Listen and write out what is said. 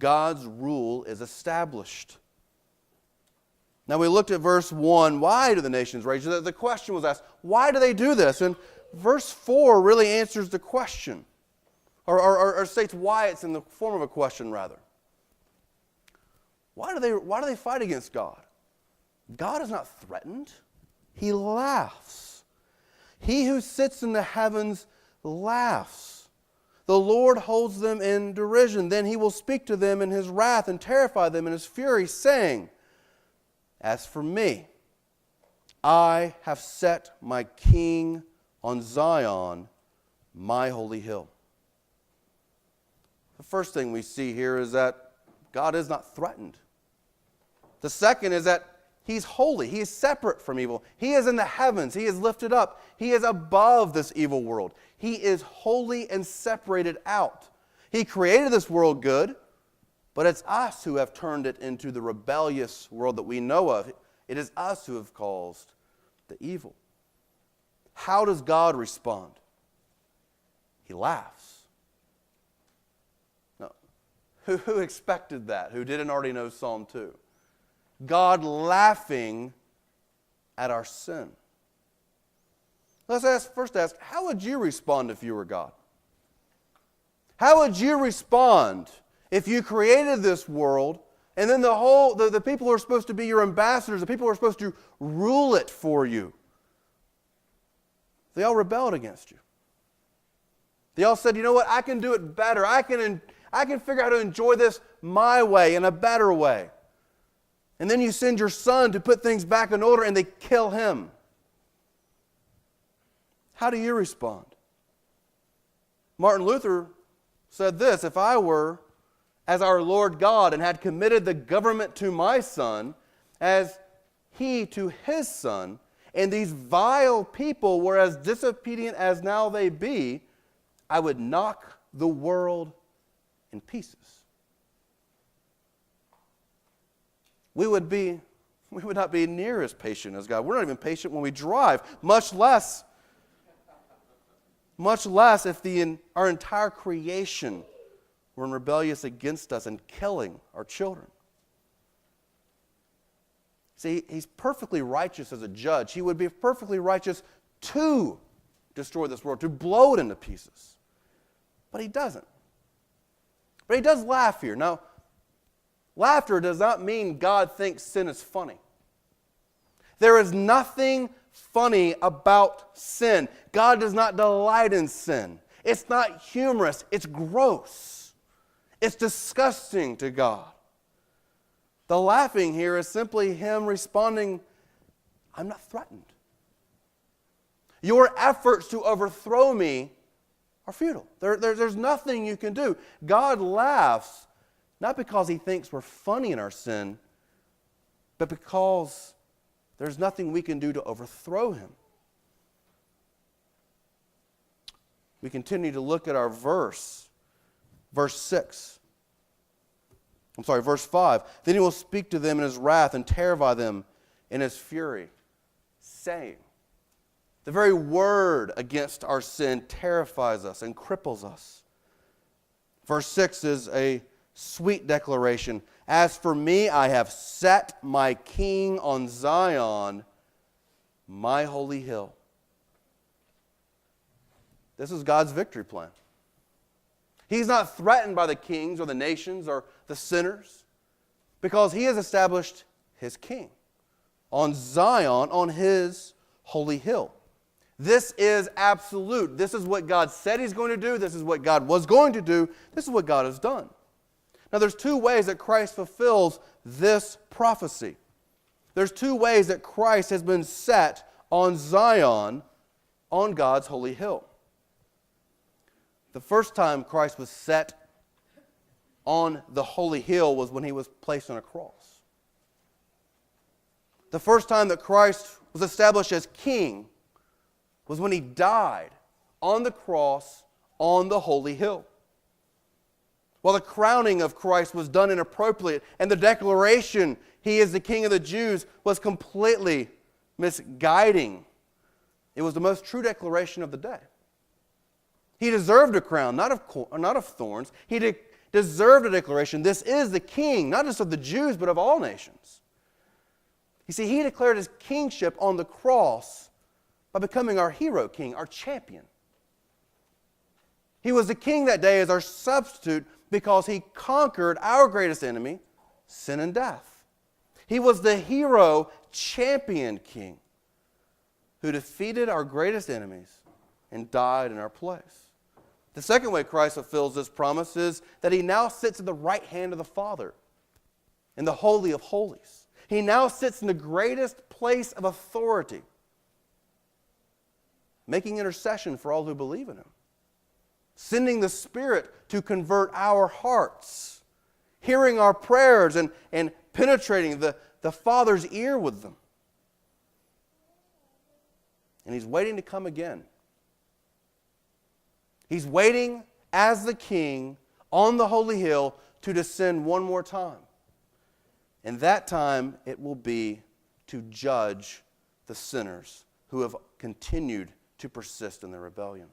God's rule is established. Now we looked at verse 1, why do the nations rage? The question was asked, why do they do this? And verse 4 really answers the question, or states why it's in the form of a question rather. Why do they fight against God? God is not threatened. He laughs. He who sits in the heavens laughs. The Lord holds them in derision. Then he will speak to them in his wrath and terrify them in his fury, saying, as for me, I have set my king on Zion, my holy hill. The first thing we see here is that God is not threatened. The second is that He's holy. He is separate from evil. He is in the heavens. He is lifted up. He is above this evil world. He is holy and separated out. He created this world good, but it's us who have turned it into the rebellious world that we know of. It is us who have caused the evil. How does God respond? He laughs. No. Who expected that? Who didn't already know Psalm 2? God laughing at our sin. Let's first ask, how would you respond if you were God? How would you respond if you created this world and then the people who are supposed to be your ambassadors, the people who are supposed to rule it for you, they all rebelled against you. They all said, you know what, I can do it better. I can figure out how to enjoy this my way, in a better way. And then you send your son to put things back in order and they kill him. How do you respond? Martin Luther said this, if I were as our Lord God and had committed the government to my son as he to his son, and these vile people were as disobedient as now they be, I would knock the world in pieces. We would not be near as patient as God. We're not even patient when we drive, much less if our entire creation were rebellious against us and killing our children. See, He's perfectly righteous as a judge. He would be perfectly righteous to destroy this world, to blow it into pieces. But He doesn't. But He does laugh here. Now, laughter does not mean God thinks sin is funny. There is nothing funny about sin. God does not delight in sin. It's not humorous. It's gross. It's disgusting to God. The laughing here is simply Him responding, I'm not threatened. Your efforts to overthrow me are futile. There's nothing you can do. God laughs not because He thinks we're funny in our sin, but because there's nothing we can do to overthrow Him. We continue to look at our verse 6. Verse 5. Then He will speak to them in His wrath and terrify them in His fury, saying. The very word against our sin terrifies us and cripples us. Verse 6 is a sweet declaration. As for me, I have set my king on Zion, my holy hill. This is God's victory plan. He's not threatened by the kings or the nations or the sinners because He has established His king on Zion, on His holy hill. This is absolute. This is what God said He's going to do. This is what God was going to do. This is what God has done. Now, there's two ways that Christ fulfills this prophecy. There's two ways that Christ has been set on Zion, on God's holy hill. The first time Christ was set on the holy hill was when He was placed on a cross. The first time that Christ was established as king was when He died on the cross on the holy hill. While the crowning of Christ was done inappropriately and the declaration He is the King of the Jews was completely misguiding, it was the most true declaration of the day. He deserved a crown, not of thorns. He deserved a declaration. This is the king, not just of the Jews, but of all nations. You see, he declared his kingship on the cross by becoming our hero king, our champion. He was the king that day as our substitute because he conquered our greatest enemy, sin and death. He was the hero champion king who defeated our greatest enemies and died in our place. The second way Christ fulfills this promise is that he now sits at the right hand of the Father in the Holy of Holies. He now sits in the greatest place of authority, making intercession for all who believe in him, sending the Spirit to convert our hearts, hearing our prayers and penetrating the Father's ear with them. And he's waiting to come again. He's waiting as the king on the holy hill to descend one more time. And that time it will be to judge the sinners who have continued to persist in their rebellion.